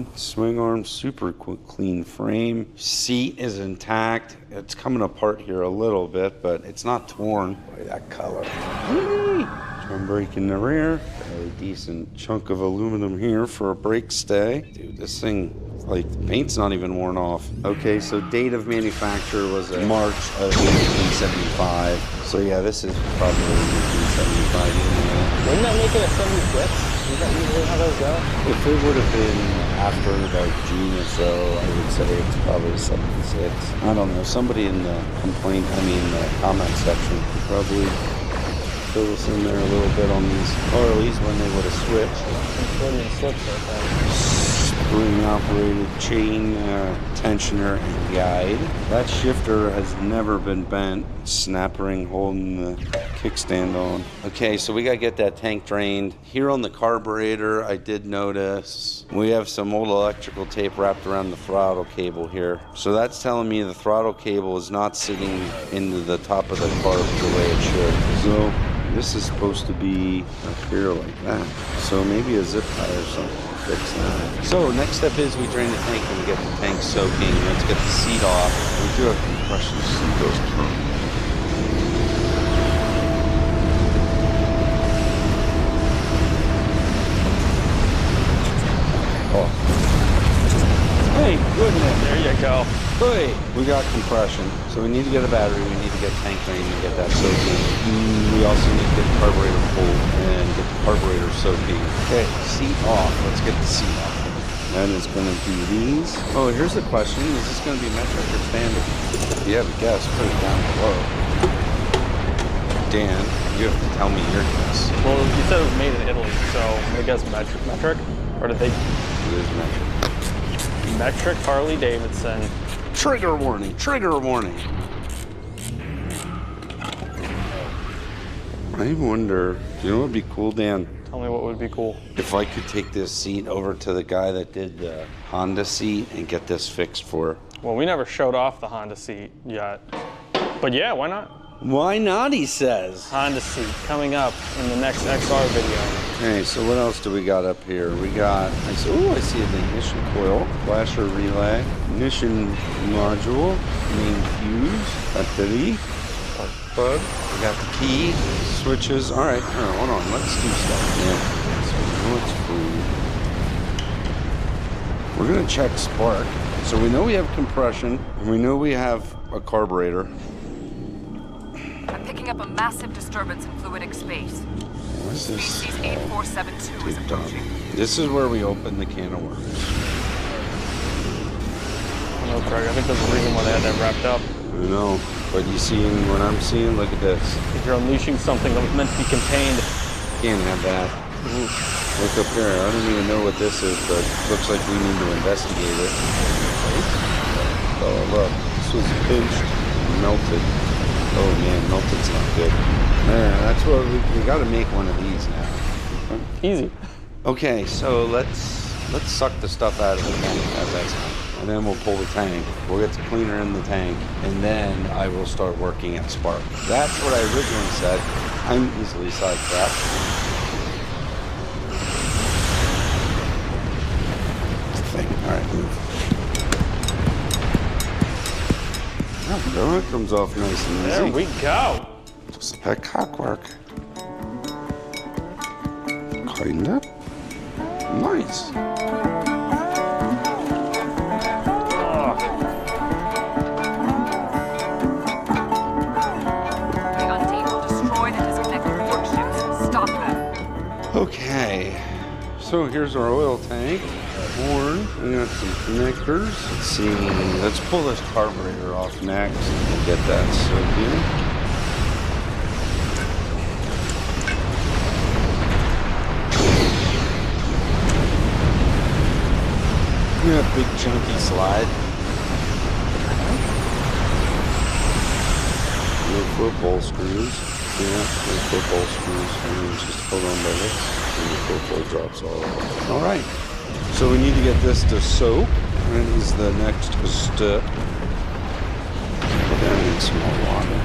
fine. Swing arm, super clean frame. Seat is intact. It's coming apart here a little bit, but it's not torn. Boy, that color. Drum brake in the rear. Fairly decent chunk of aluminum here for a brake stay. Dude, this thing, like, the paint's not even worn off. Okay, so date of manufacture was March of 1875. So yeah, this is probably 1875. Wouldn't that make it a 76? Is that usually how those go? If it would have been after about June or so, I would say it's probably 76. I don't know. Somebody in the comment section could probably fill us in there a little bit on these Harleys when they would have switched. Spring operated chain tensioner and guide. That shifter has never been bent. Snap ring holding the kickstand on. Okay, so we gotta get that tank drained. Here on the carburetor, I did notice we have some old electrical tape wrapped around the throttle cable here. So that's telling me the throttle cable is not sitting into the top of the carb the way it should. So this is supposed to be up here like that. So maybe a zip tie or something to fix that. So next step is we drain the tank and we get the tank soaking. Let's get the seat off. We do have compression seat goes through. Oh. Hey, goodness. There you go. Hey, we got compression. So we need to get a battery, we need to get tank drained and get that soaking. We also need to get the carburetor pulled and get the carburetor soaking. Okay, seat off. Let's get the seat off. That is going to do these. Oh, here's the question. Is this going to be metric or standard? If you have a guess, put it down below. Dan, you have to tell me your guess. Well, you said it was made in Italy, so I'm going to guess metric? Or did they? It is metric. Metric Harley Davidson. Trigger warning, trigger warning. I wonder, you know what would be cool, Dan? Tell me what would be cool. If I could take this seat over to the guy that did the Honda seat and get this fixed for. Well, we never showed off the Honda seat yet. But yeah, why not? Why not, he says. Honda seat coming up in the next XR video. Okay, so what else do we got up here? We got, I see the ignition coil, flasher relay, ignition module, main fuse, battery, spark plug. We got the key, switches. All right, hold on, let's do stuff. Yeah. So we know it's free. We're gonna check spark. So we know we have compression, and we know we have a carburetor. I'm picking up a massive disturbance in fluidic space. What is this? Species 8472 is approaching. This is where we open the can of worms. I know, Craig. I think there's a reason why they had that wrapped up. I know, but you see what I'm seeing? Look at this. If you're unleashing something that was meant to be contained. Can't have that. Ooh. Look up here. I don't even know what this is, but it looks like we need to investigate it. Oh, look. This was pinched, melted. Oh man, melted's not good. Man, that's what we got to make one of these now. Easy. Okay, so let's suck the stuff out of the tank as that's, and then we'll pull the tank. We'll get the cleaner in the tank, and then I will start working at spark. That's what I originally said. I'm easily sidetracked. All right, move. There we go. It comes off nice and easy. There we go. Just that cockwork. Cleaned up. Nice. The Undine destroyed and disconnected work ships. Stop them. Okay. So here's our oil tank. Horn. We got some connectors. Let's see. Let's pull this carburetor off next and get that soaking. We got a big chunky slide. Little foot bowl screws. Yeah, little foot bowl screws. And just hold on by this. And the foot bowl drops all over. All right. So we need to get this to soak. That is the next step. Put that in some more water.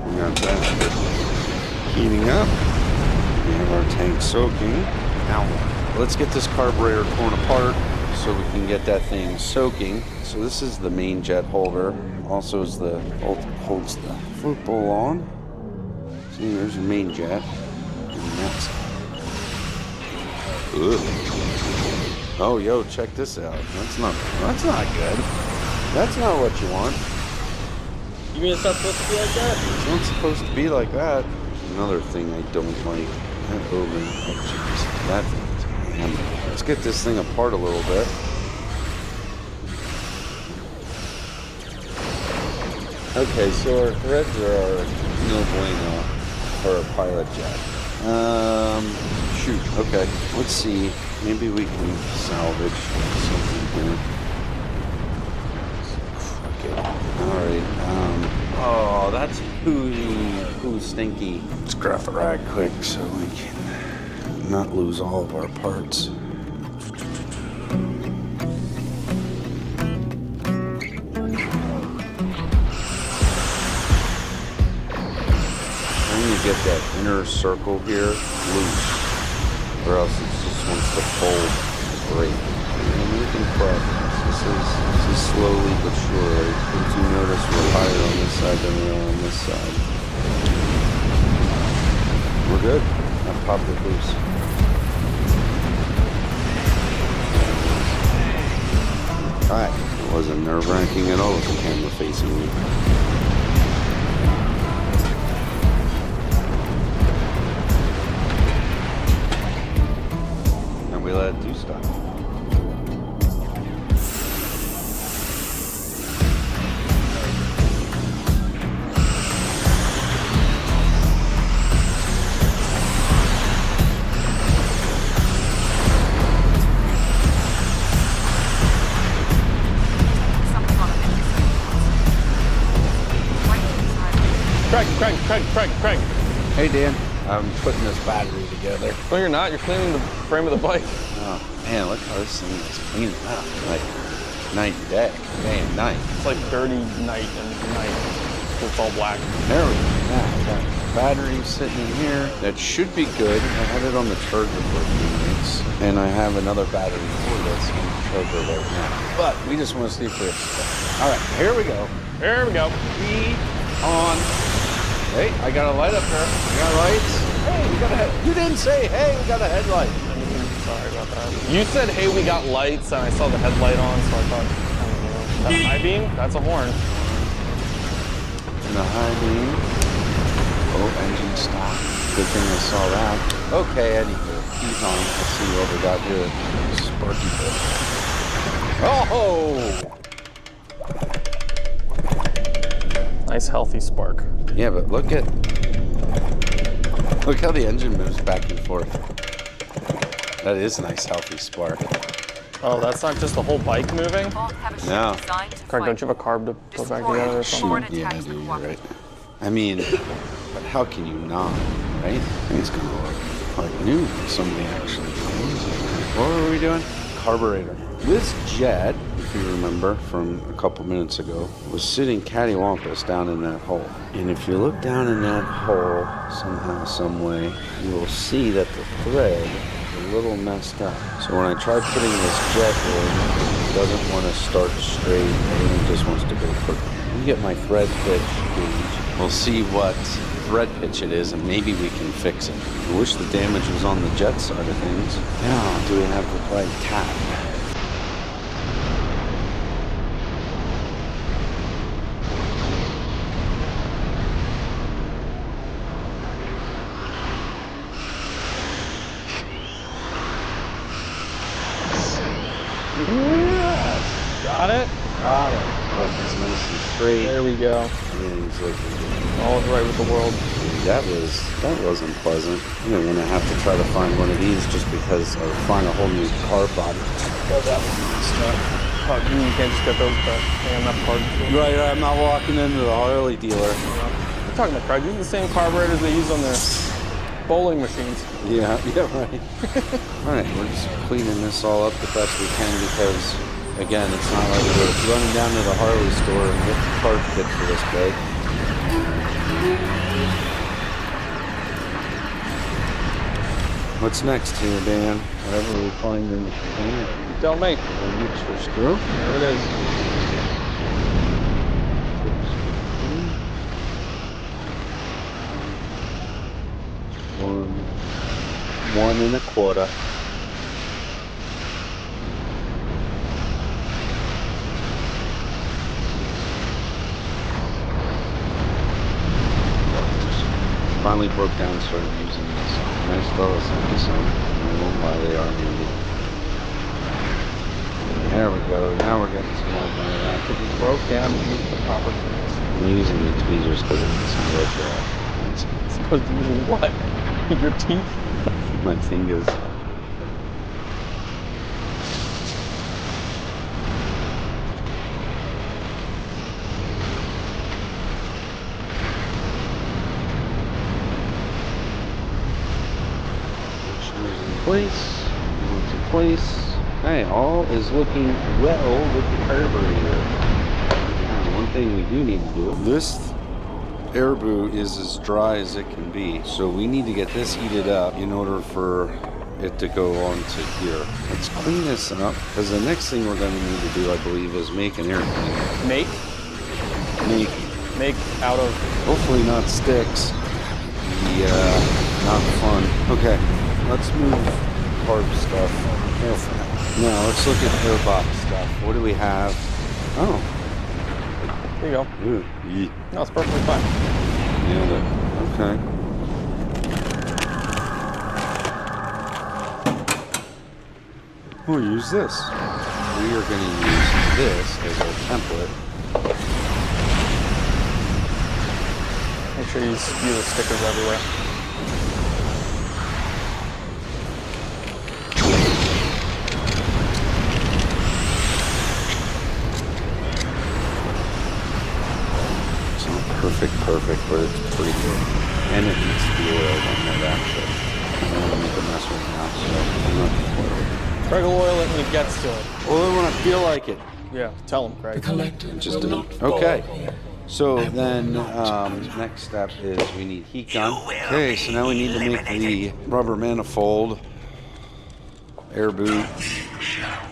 We got that heating up. We have our tank soaking. Now, let's get this carburetor torn apart so we can get that thing soaking. So this is the main jet holder. Also is the holds the float bowl on. See, there's your main jet. And that's... Ugh. Oh, yo, check this out. That's not good. That's not what you want. You mean it's not supposed to be like that? It's not supposed to be like that. Another thing I don't like. That over. Oh, jeez. That thing. Let's get this thing apart a little bit. Okay, so our threads are no bueno for a pilot jet. Shoot. Okay, let's see. Maybe we can salvage something here. Okay. All right. Oh, that's who stinky. Let's grab the rag quick so we can not lose all of our parts. Get that inner circle here loose, or else it just wants to fold break. And making progress. This is slowly but surely. As you notice, we're higher on this side than we are on this side. We're good. I've popped it loose. Alright, it wasn't nerve-wracking at all with the camera facing me. We let it do stuff. Something on a Craig. Hey Dan, I'm putting this battery together. No, you're not. You're cleaning the frame of the bike. Oh man, look how this thing is cleaning up. Like night and day, day and night. It's like dirty night and night. It's all black. There we go. Now we got battery sitting in here. That should be good. I had it on the charger for a few minutes. And I have another battery for this on the charger right now. But we just want to see if it's alright, here we go. Here we go. On. Hey, I got a light up there. We got lights. Hey, we got a head. You didn't say, hey, we got a headlight. Sorry about that. You said, hey, we got lights, and I saw the headlight on, so I thought, that high beam? That's a horn. And the high beam. Oh, engine stop. Good thing I saw that. Okay, anywho, he's on. Let's see what we got here. Sparky bit. Oh! Nice, healthy spark. Yeah, but look how the engine moves back and forth. That is a nice, healthy spark. Oh, that's not just the whole bike moving? No. Craig, don't you have a carb to put back together or something? Yeah, I do, you're right. I mean, but how can you not, right? I think it's gonna look like new when somebody actually knows. What were we doing? Carburetor. This jet, if you remember from a couple minutes ago, was sitting cattywampus down in that hole. And if you look down in that hole somehow, some way, you will see that the thread is a little messed up. So when I tried putting this jet in, it doesn't want to start straight, it just wants to go crooked. Let me get my thread pitch gauge. We'll see what thread pitch it is, and maybe we can fix it. I wish the damage was on the jet side of things. Now, do we have the right tap? Got it? Got it. Look, it's nice and straight. There we go. Everything's looking good. All is right with the world. That wasn't pleasant. I'm gonna have to try to find one of these just because or find a whole new car body. Oh, that was messed up. Oh, you can't just get those back. Enough parts. Right, I'm not walking into the Harley dealer. You're talking to Craig. These are the same carburetors they use on their bowling machines. Yeah, right. Alright, we're just cleaning this all up the best we can because, again, it's not like we're running down to the Harley store and get the part kit for this bike. What's next here, Dan? Whatever we find in the container. Tell me. An extra screw. There it is. One and a quarter. Finally broke down and started using this. Nice fellow sent me some. I won't lie, they are handy. There we go. Now we're getting some more kind of that. Because he broke down and used the proper tools. I'm using the tweezers because it doesn't work well. It's supposed to use what? Your teeth? My fingers. Place, one's in place. Hey, all is looking well with the carburetor. Now, one thing we do need to do. This air boot is as dry as it can be, so we need to get this heated up in order for it to go on to here. Let's clean this up, because the next thing we're going to need to do, I believe, is make an air cleaner. Make out of. Hopefully not sticks. Not fun. Okay. Let's move carb stuff. Now let's look at airbox stuff. What do we have? Oh. There you go. Ooh, yeah. No, it's perfectly fine. Yeah, okay. We'll use this. We are going to use this as our template. Make sure you spew the stickers everywhere. Perfect, but it's pretty good. And it needs to be oiled on that actually. I don't want to make a mess right now, so I'm not oiled. Craig will oil it when he gets to it. Oil when I feel like it. Yeah, tell him, Craig. Just okay. So then, next step is we need heat gun. Okay, so now we need to make the rubber manifold air boot.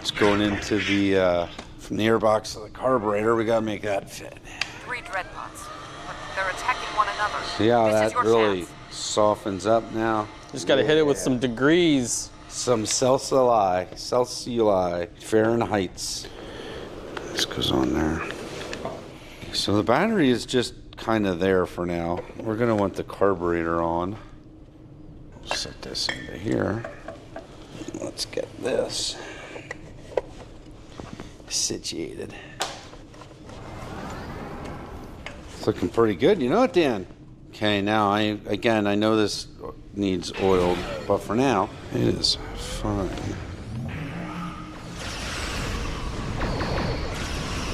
It's going into the from the airbox to the carburetor. We gotta make that fit. 3 dreadnoughts. But they're attacking one another. See how This is that your really chance. softens up now? Just gotta hit it with some degrees. Some Celsius, Fahrenheits. This goes on there. So the battery is just kind of there for now. We're gonna want the carburetor on. Set this into here. Let's get this situated. It's looking pretty good, you know it, Dan? Okay, now I know this needs oiled, but for now, it is fine.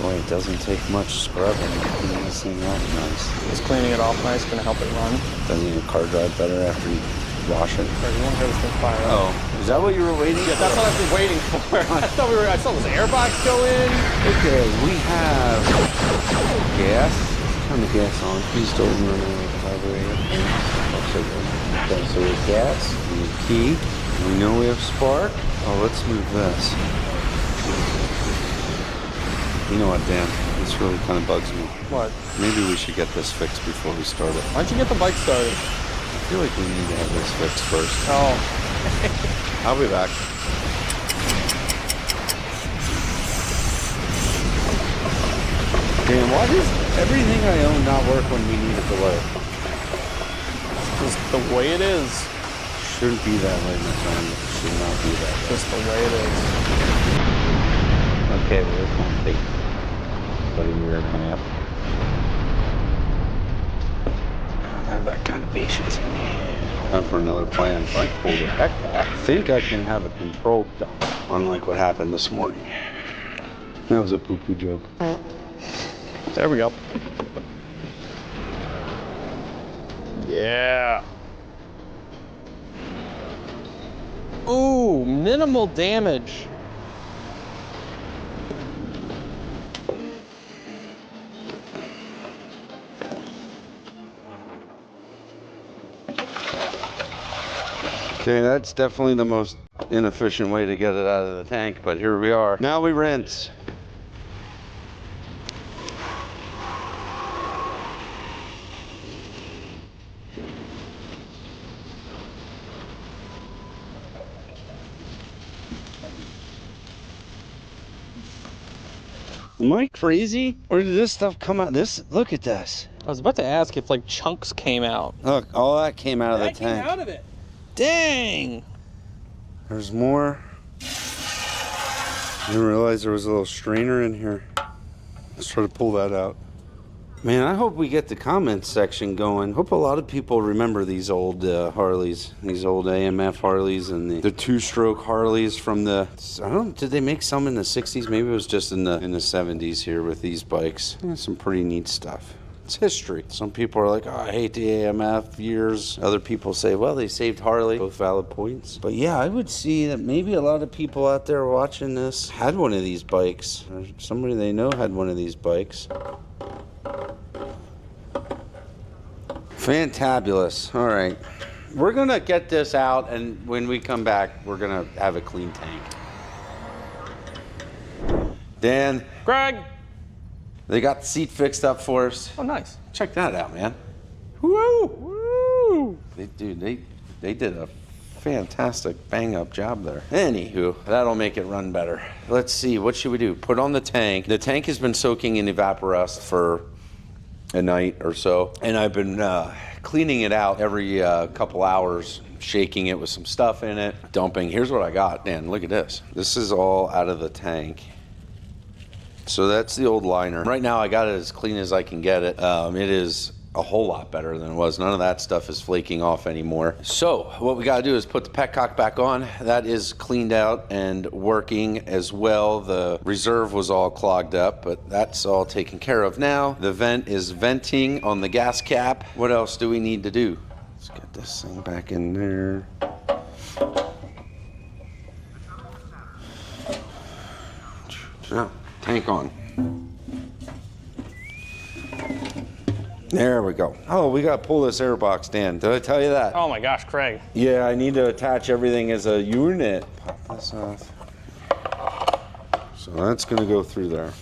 Boy, it doesn't take much scrubbing to clean this thing off nice. Just cleaning it off nice, gonna help it run. Doesn't your car drive better after you wash it? Craig, you won't hear this thing fire up. Oh, is that what you were waiting for? Yeah, that's what I've been waiting for. I saw this airbox go in. Okay, we have gas. Turn the gas on. Please don't run out of carburetor. Okay, so we have gas, we have key, we know we have spark. Oh, let's move this. You know what, Dan? This really kind of bugs me. What? Maybe we should get this fixed before we start it. Why don't you get the bike started? I feel like we need to have this fixed first. Oh. I'll be back. Dan, why does everything I own not work when we need it to work? Just the way it is. Shouldn't be that way, my friend. Should not be that way. Just the way it is. Okay, well, it won't take bloody weird map. I don't have that kind of patience in me. Time for another plan. If I pull the heck back, I think I can have a controlled dump, unlike what happened this morning. That was a poo-poo joke. There we go. Yeah. Ooh, minimal damage. Okay, that's definitely the most inefficient way to get it out of the tank, but here we are. Now we rinse. Am I crazy? Or did this stuff come out? Look at this. I was about to ask if like chunks came out. Look, all that came out of the Came tank. out of it. Dang. There's more. I didn't realize there was a little strainer in here. Let's try to pull that out. Man, I hope we get the comments section going. Hope a lot of people remember these old Harleys, these old AMF Harleys and the two-stroke Harleys from the, I don't, did they make some in the 60s? Maybe it was just in the 70s here with these bikes. Yeah, some pretty neat stuff. It's history. Some people are like, oh, I hate the AMF years. Other people say, well, they saved Harley. Both valid points. But yeah, I would see that maybe a lot of people out there watching this had one of these bikes. Or somebody they know had one of these bikes. Fantabulous. All right. We're going to get this out, and when we come back, we're going to have a clean tank. Dan. Greg. They got the seat fixed up for us. Oh, nice. Check that out, man. Woo! Woo! They did a fantastic bang-up job there. Anywho, that'll make it run better. Let's see, what should we do? Put on the tank. The tank has been soaking in evaporust for a night or so, and I've been cleaning it out every couple hours, shaking it with some stuff in it, dumping. Here's what I got, Dan, look at this. This is all out of the tank. So that's the old liner. Right now I got it as clean as I can get it. It is a whole lot better than it was. None of that stuff is flaking off anymore. So what we gotta do is put the petcock back on. That is cleaned out and working as well. The reserve was all clogged up, but that's all taken care of now. The vent is venting on the gas cap. What else do we need to do? Let's get this thing back in there. Now, tank on. There we go. Oh, we gotta pull this air box, Dan. Did I tell you that? Oh my gosh, Craig. Yeah, I need to attach everything as a unit. Pop this off. So that's gonna go through there.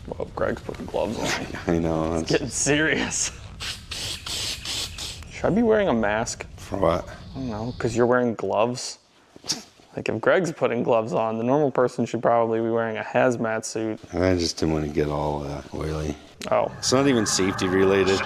Well, Greg's putting gloves on. I know. It's getting serious. Should I be wearing a mask? For what? I don't know, because you're wearing gloves. Like if Greg's putting gloves on, the normal person should probably be wearing a hazmat suit. I just didn't want to get all oily. Oh. It's not even safety related.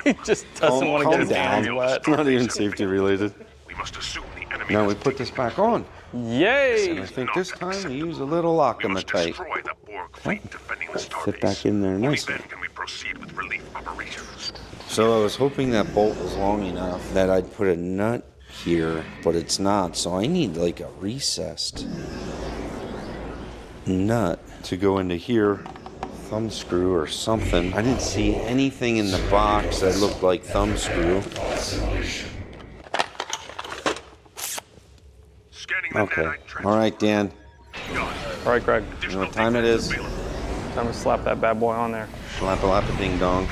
He just doesn't want to get his hands wet. It's not even safety related. We must assume the enemy Now we put this back on. Yay! And I think this time we use a little Lockomatite. destroy the Borg fleet defending the Starbase. Fit back in there Only nicely. then can we proceed with relief operations. So I was hoping that bolt was long enough that I'd put a nut here, but it's not. So I need like a recessed nut to go into here, thumb screw or something. I didn't see anything in the box that looked like thumb screw. Scanning the Okay. nanite trench. All right, Dan. All right, Greg. You know what time it is? Time to slap that bad boy on there. Slap-a-lap-a ding dong.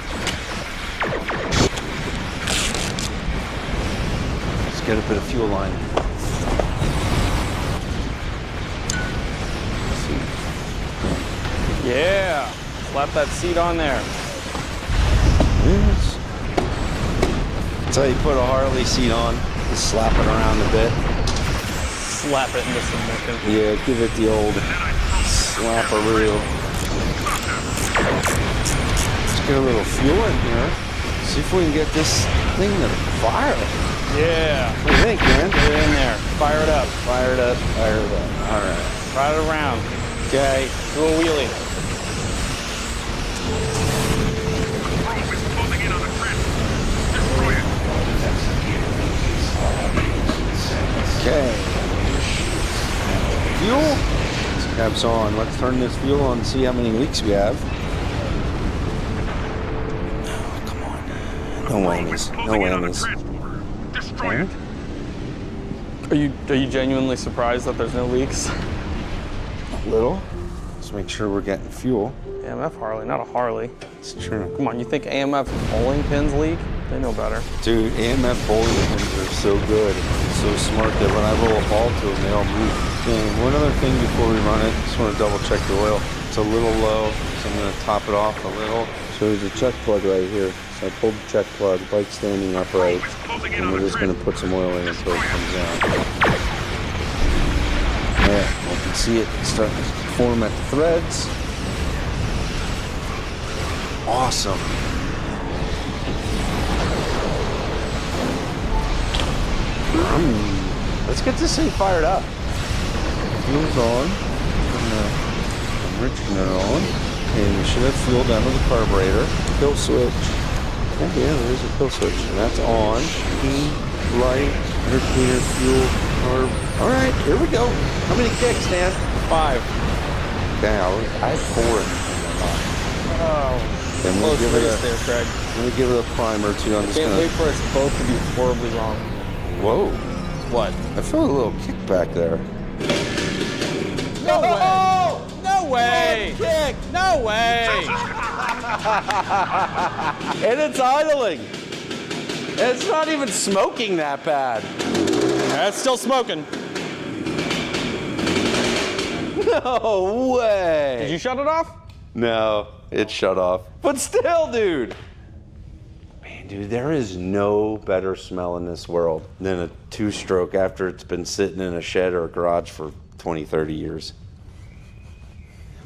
Let's get a bit of fuel line. Yeah! Slap that seat on there. Yes. That's how you put a Harley seat on. Just slap it around a bit. Slap it into submission. Yeah, give it the old slap-a-roo. Let's get a little fuel in here. See if we can get this thing to fire. Yeah. What do you think, man? Get it in there. Fire it up. Fire it up, fire it up. All right. Ride it around. Okay. Do a wheelie. Probe is closing in on the trench. Destroy it. Okay. Fuel. This cap's on. Let's turn this fuel on and see how many leaks we have. Oh, come on. No Probe is whammies. No closing in on the whammies. transporter. Destroy it. Are you genuinely surprised that there's no leaks? A little. Let's make sure we're getting fuel. AMF Harley, not a Harley. It's true. Come on, you think AMF bowling pins leak? They know better. Dude, AMF bowling pins are so good. So smart that when I roll a ball to them, they all move. And one other thing before we run it, just want to double check the oil. It's a little low, so I'm going to top it off a little. So there's a check plug right here. So I pulled the check plug, bike standing upright, and we're just going to put some oil in until it comes out. Yeah, you can see it starting to form at the threads. Awesome. Let's get this thing fired up. Fuel's on. I'm enriching it on. And we should have fuel down to the carburetor. Kill switch. Oh yeah, there is a kill switch. And that's on. Key, light, indicator, fuel, carb. All right, here we go. How many kicks, Dan? 5. Okay, I had 4 in the Oh. Then we'll give it a, there, Craig. let me give it a primer too. I'm just Can't gonna. wait for us both to be horribly wrong. Whoa! What? I feel a little kick back there. No way! No way! Kick! No way! And it's idling. And it's not even smoking that bad. It's still smoking. No way! Did you shut it off? No, it shut off. But still, dude. Man, dude, there is no better smell in this world than a 2-stroke after it's been sitting in a shed or a garage for 20, 30 years.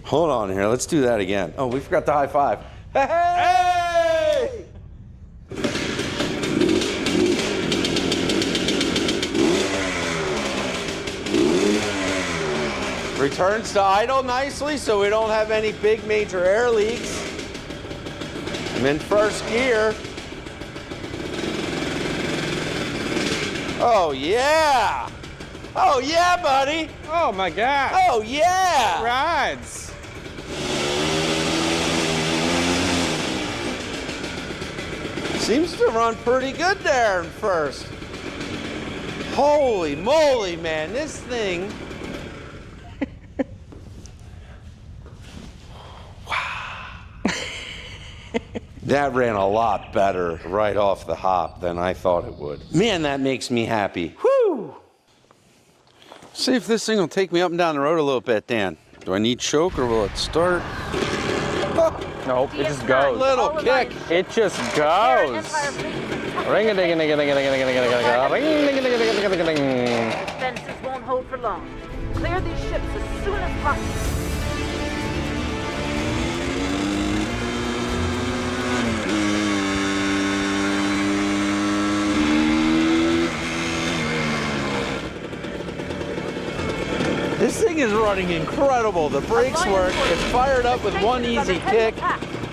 Hold on here, let's do that again. Oh, we forgot the high five. Hey! Returns to idle nicely so we don't have any big major air leaks. I'm in first gear. Oh yeah! Oh yeah, buddy! Oh my God! Oh yeah! Rides! Seems to run pretty good there in first. Holy moly, man, this thing. That ran a lot better right off the hop than I thought it would. Man, that makes me happy. Whew! See if this thing will take me up and down the road a little bit, Dan. Do I need choke or will it start? Nope, it just goes. Little kick. It just goes. Ring-a-ding-a-ding-a-ding-a-ding-a-ding-a-ding. Fences won't hold for long. Clear these ships as soon as possible. This thing is running incredible. The brakes work. It's fired up with one easy kick.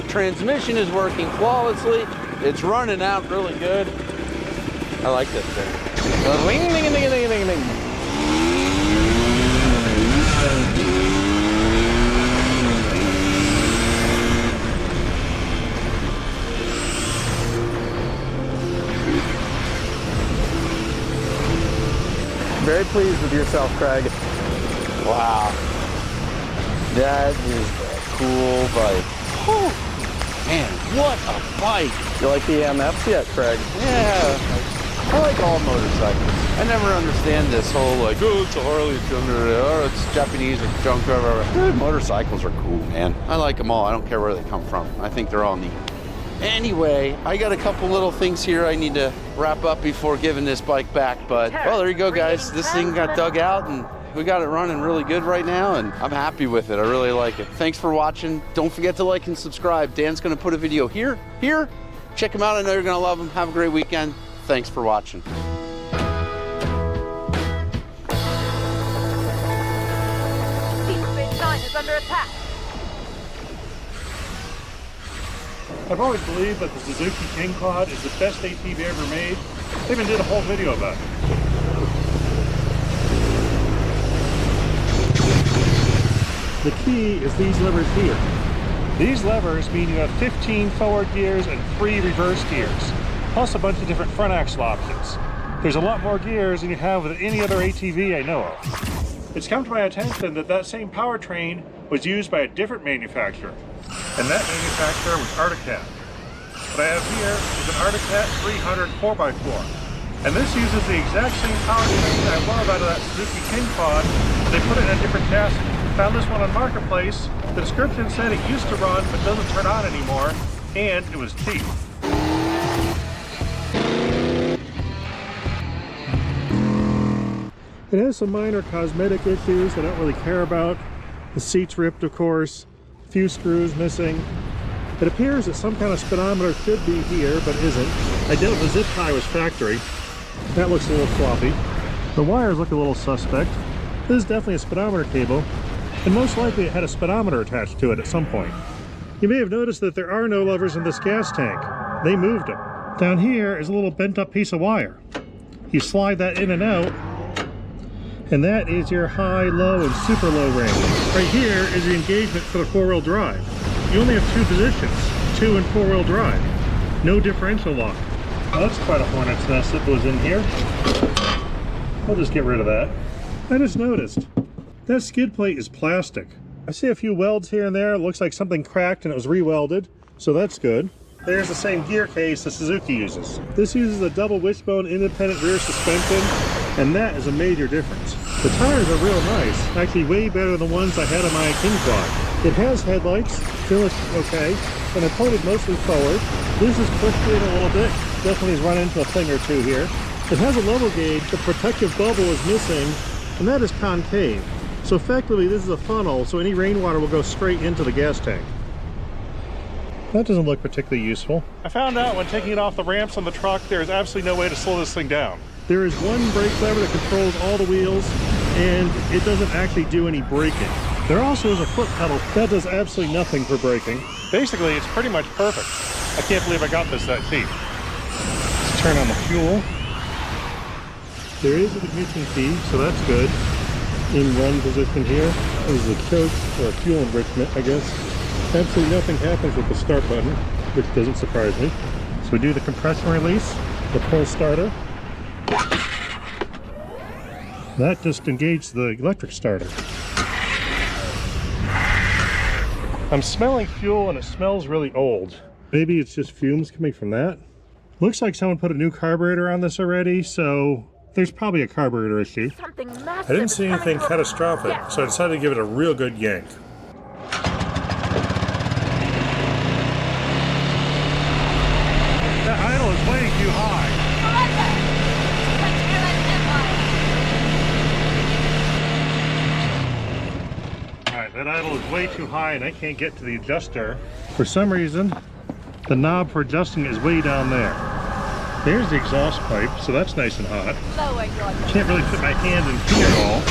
Transmission is working flawlessly. It's running out really good. I like this thing. Ring-a-ding-a-ding-a-ding-a-ding. Very pleased with yourself, Craig. Wow. That is a cool bike. Whew. Man, what a bike. You like the AMFs yet, Craig? Yeah. I like all motorcycles. I never understand this whole like, oh, it's a Harley, it's Japanese or junk, whatever. Motorcycles are cool, man. I like them all. I don't care where they come from. I think they're all neat. Anyway, I got a couple little things here I need to wrap up before giving this bike back. But, well, there you go, guys. This thing got dug out and we got it running really good right now, and I'm happy with it. I really like it. Thanks for watching. Don't forget to like and subscribe. Dan's going to put a video here. Check him out. I know you're going to love him. Have a great weekend. Thanks for watching. Deep Space Nine is under attack. I've always believed that the Suzuki King Quad is the best ATV ever made. They even did a whole video about it. The key is these levers here. These levers mean you have 15 forward gears and 3 reverse gears, plus a bunch of different front axle options. There's a lot more gears than you have with any other ATV I know of. It's come to my attention that that same powertrain was used by a different manufacturer. and that manufacturer was Articat. What I have here is an Articat 300 4x4. And this uses the exact same power unit I love out of that Suzuki King Pod. They put it in a different chassis. Found this one on Marketplace. The description said it used to run but doesn't turn on anymore, and it was cheap. It has some minor cosmetic issues I don't really care about. The seat's ripped, of course. A few screws missing. It appears that some kind of speedometer should be here, but isn't. I doubt the zip tie was factory. That looks a little floppy. The wires look a little suspect. This is definitely a speedometer cable, and most likely it had a speedometer attached to it at some point. You may have noticed that there are no levers in this gas tank. They moved them. Down here is a little bent up piece of wire. You slide that in and out, and that is your high, low, and super low range. Right here is the engagement for the four-wheel drive. You only have two positions, 2 and 4-wheel drive. No differential lock. Well, that's quite a hornet's nest that was in here. I'll just get rid of that. I just noticed that skid plate is plastic. I see a few welds here and there. It looks like something cracked and it was re-welded, so that's good. There's the same gear case the Suzuki uses. This uses a double wishbone independent rear suspension, and that is a major difference. The tires are real nice, actually way better than the ones I had on my King Quad. It has headlights, they look okay, and they're pointed mostly forward. This is pushed in a little bit, definitely has run into a thing or two here. It has a level gauge, the protective bubble is missing, and that is concave. So effectively this is a funnel, so any rainwater will go straight into the gas tank. That doesn't look particularly useful. I found out when taking it off the ramps on the truck, there is absolutely no way to slow this thing down. There is one brake lever that controls all the wheels, and it doesn't actually do any braking. There also is a foot pedal that does absolutely nothing for braking. Basically, it's pretty much perfect. I can't believe I got this that cheap. Let's turn on the fuel. There is an ignition key, so that's good. In run position here. This is a choke or a fuel enrichment, I guess. Absolutely nothing happens with the start button, which doesn't surprise me. So we do the compression release, the pull starter. That just engaged the electric starter. I'm smelling fuel and it smells really old. Maybe it's just fumes coming from that. Looks like someone put a new carburetor on this already, so there's probably a carburetor issue. I didn't see anything catastrophic, so I decided to give it a real good yank. That idle is way too high. Alright, that idle is way too high and I can't get to the adjuster. For some reason, the knob for adjusting is way down there. There's the exhaust pipe, so that's nice and hot. Can't really fit my hand in here at all.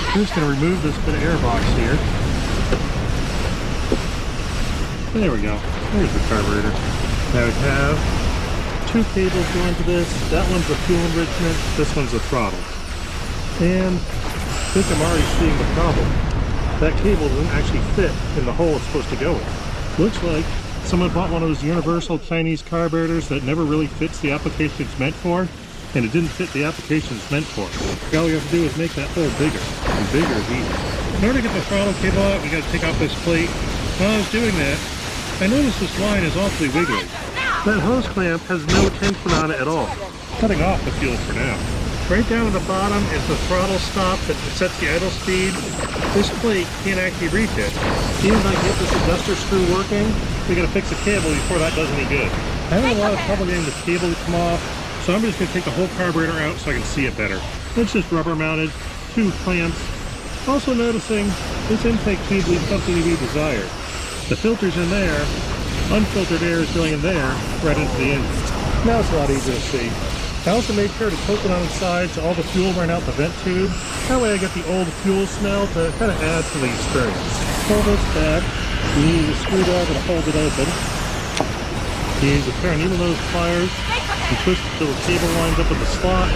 I'm just going to remove this bit of air box here. There we go. There's the carburetor. Now we have two cables going to this. That one's the fuel enrichment, this one's the throttle. And I think I'm already seeing the problem. That cable doesn't actually fit in the hole it's supposed to go in. Looks like someone bought one of those universal Chinese carburetors that never really fits the application it's meant for, and it didn't fit the application it's meant for. All we have to do is make that hole bigger, and bigger is easy. In order to get the throttle cable out, we got to take off this plate. While I was doing that, I noticed this line is awfully wiggly. That hose clamp has no tension on it at all. Cutting off the fuel for now. Right down at the bottom is the throttle stop that sets the idle speed. This plate can't actually reach it. Even if I get this adjuster screw working, we gotta fix the cable before that does any good. I'm having a lot of trouble getting the cable to come off, so I'm just gonna take the whole carburetor out so I can see it better. It's just rubber mounted, two clamps. Also noticing this intake tube leaves something to be desired. The filter's in there, unfiltered air is going in there, right into the engine. Now it's a lot easier to see. I also made sure to tilt it on the side so all the fuel ran out the vent tube. That way I get the old fuel smell to kind of add to the experience. Pull this back. You need a screwdriver to hold it open. You use a pair of needle-nose pliers and twist it so the cable lines up with the slot.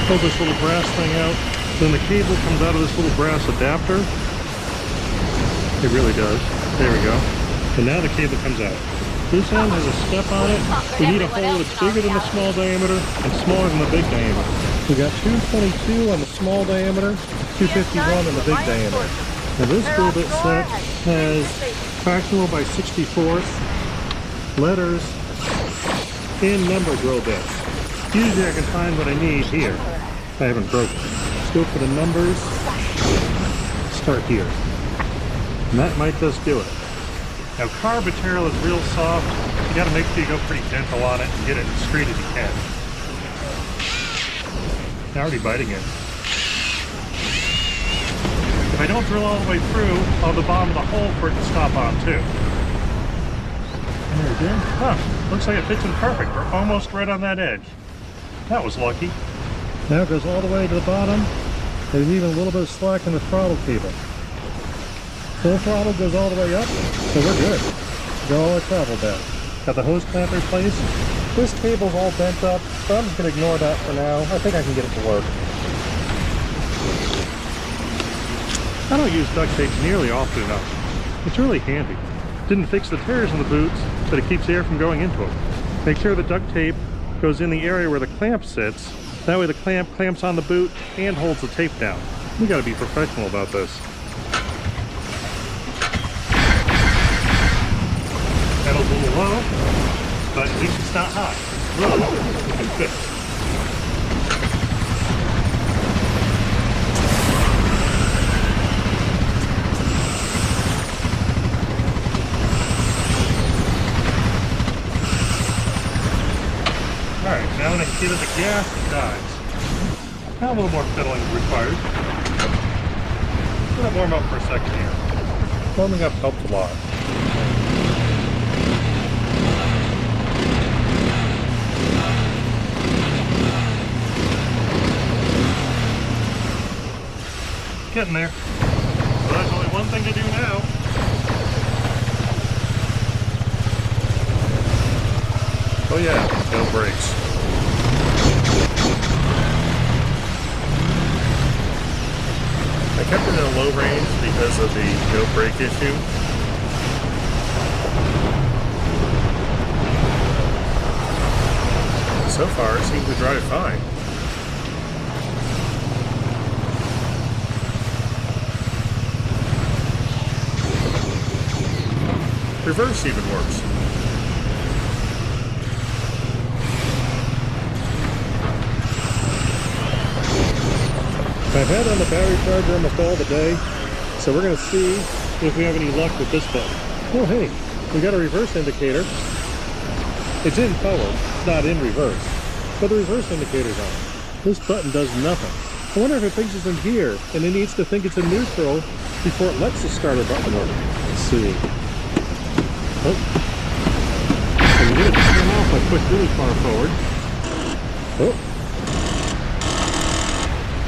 Pull this little brass thing out. Then the cable comes out of this little brass adapter. It really does. There we go. And now the cable comes out. This end has a step on it. We need a hole that's bigger than the small diameter and smaller than the big diameter. We got 222 on the small diameter, 251 on the big diameter. Now this drill bit set has fractional by 64th, letters, and number drill bits. Usually I can find what I need here. I haven't broken it. Let's go for the numbers. Start here. And that might just do it. Now car material is real soft. You gotta make sure you go pretty gentle on it and get it as straight as you can. Already biting it. If I don't drill all the way through, I'll have the bottom of the hole for it to stop on too. There we go. Huh, looks like it fits in perfect. We're almost right on that edge. That was lucky. Now it goes all the way to the bottom. There's even a little bit of slack in the throttle cable. Full throttle goes all the way up, so we're good. Got all our travel down. Got the hose clamp in place. This cable's all bent up, so I'm just going to ignore that for now. I think I can get it to work. I don't use duct tape nearly often enough. It's really handy. Didn't fix the tears in the boots, but it keeps air from going into them. Make sure the duct tape goes in the area where the clamp sits. That way the clamp clamps on the boot and holds the tape down. We got to be professional about this. Pedal's a little low, but at least it's not high. Really low. We can fix. Alright, now when I give it the gas, it dies. Now a little more fiddling is required. Let it warm up for a second here. Warming up helps a lot. Getting there. Well, there's only one thing to do now. Oh yeah, no brakes. I kept it in a low range because of the no brake issue. So far, it seems to drive fine. Reverse even works. I've had on the battery charger almost all the day, so we're going to see if we have any luck with this button. Oh hey, we got a reverse indicator. It's in forward, it's not in reverse, but the reverse indicator's on. This button does nothing. I wonder if it thinks it's in gear, and it needs to think it's in neutral before it lets the starter button work. Let's see. Oh. When you get it to turn off, I push really far forward. Oh.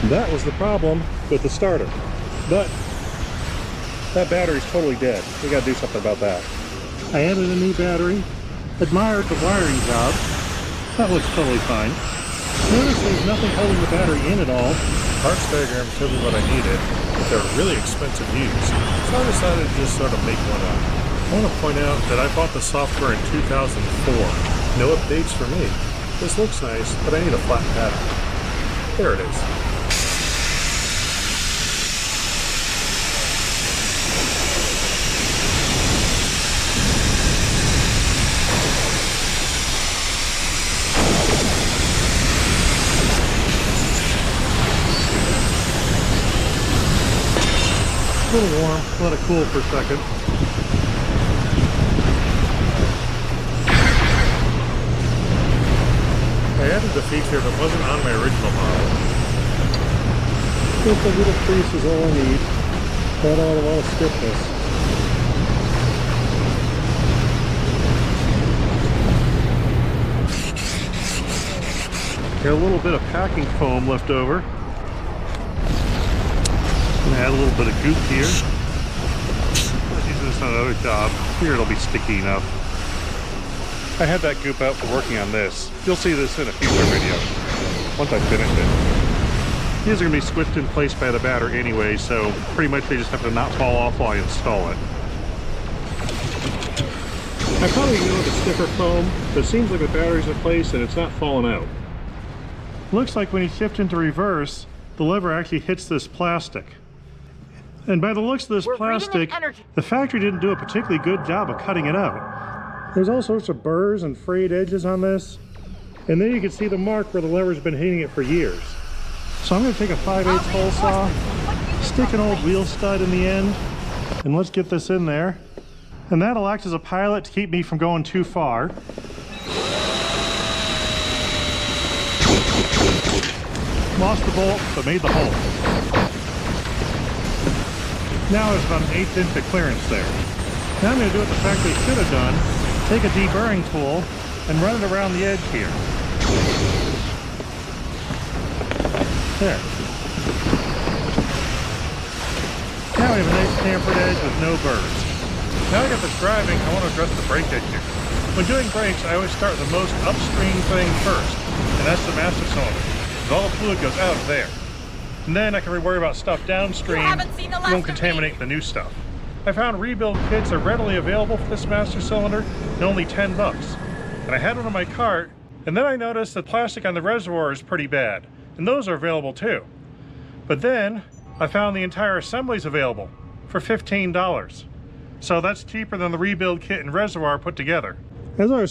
That was the problem with the starter. But that battery's totally dead. We gotta do something about that. I added a new battery. Admired the wiring job. That looks totally fine. Notice there's nothing holding the battery in at all. Parts diagram showed me what I needed, but they're really expensive used. So I decided to just sort of make one up. I want to point out that I bought the software in 2004. No updates for me. This looks nice, but I need a flat pattern. There it is. A little warm, let it cool for a second. I added the feature that wasn't on my original model. Just a little crease is all I need. Not a lot of stiffness. Got a little bit of packing foam left over. Add a little bit of goop here. Let's use this on another job. Here it'll be sticky enough. I had that goop out for working on this. You'll see this in a future video, once I finish it. These are going to be squished in place by the battery anyway, so pretty much they just have to not fall off while I install it. I probably know the stiffer foam, but it seems like the battery's in place and it's not falling out. Looks like when you shift into reverse, the lever actually hits this plastic. And by the looks of this We're reading plastic, an energy. the factory didn't do a particularly good job of cutting it out. There's all sorts of burrs and frayed edges on this. And then you can see the mark where the lever's been hitting it for years. So I'm going to take a 5/8 hole saw, stick an old wheel stud in the end, and let's get this in there. And that'll act as a pilot to keep me from going too far. Lost the bolt, but made the hole. Now there's about an 1/8 inch of clearance there. Now I'm going to do what the factory should have done. Take a deburring tool and run it around the edge here. There. Now we have a nice tampered edge with no burrs. Now I got this driving, I want to address the brake edge here. When doing brakes, I always start the most upstream thing first, and that's the master cylinder. Because all the fluid goes out of there. And then I can worry about stuff downstream. It won't contaminate the new stuff. I found rebuild kits are readily available for this master cylinder at only 10 bucks. And I had one on my cart, and then I noticed the plastic on the reservoir is pretty bad, and those are available too. But then I found the entire assemblies available for $15. So that's cheaper than the rebuild kit and reservoir put together. As I was